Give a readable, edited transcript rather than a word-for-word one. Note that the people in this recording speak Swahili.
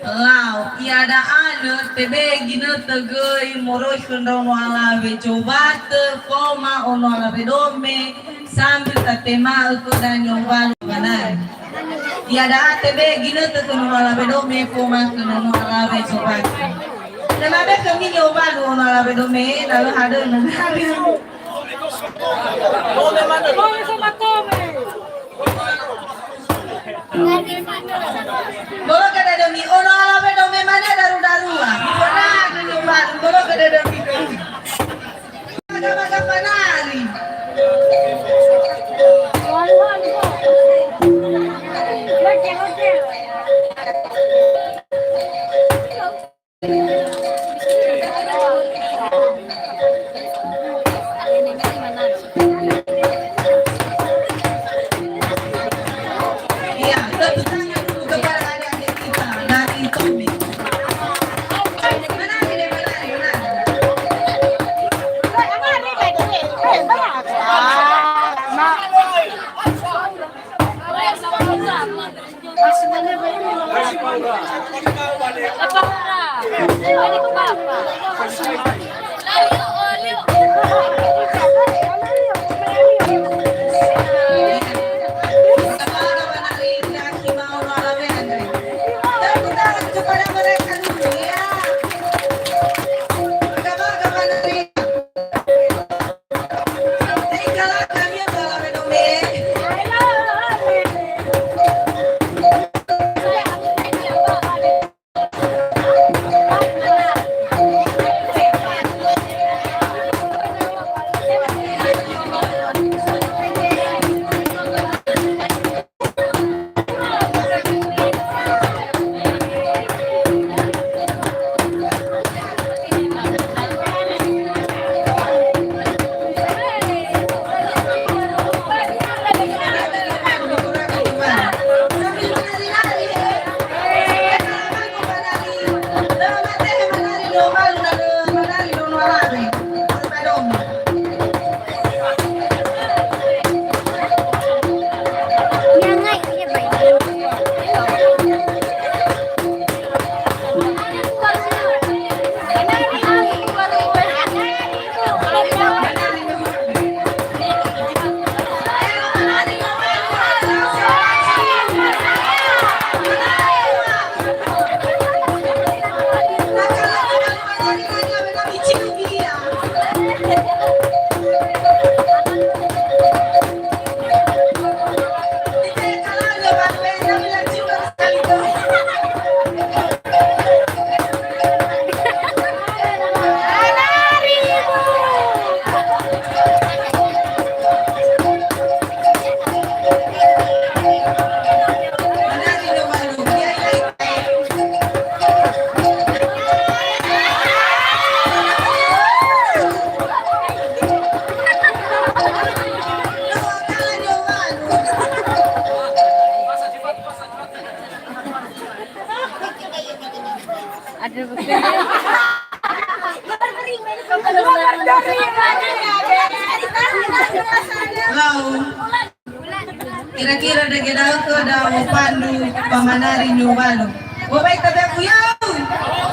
Lau tiada anu tebe gina tegei moros kendong wala be coba te koma ono la be dome sambil tatema uko dan nyongwalu kanan tiada tebe gina tegei wala be dome koma kendong wala be coba tema be kami nyongwalu ono la be dome lalu ada nanti Come sama come. Bolo kada demi ono ala be dome mana daru-darua. Pernah nyumbang bolo kada demi. Maga panari. Kira-kira ada kita ke daun pandu pamanari nyubalu. Bapak kita kuyau.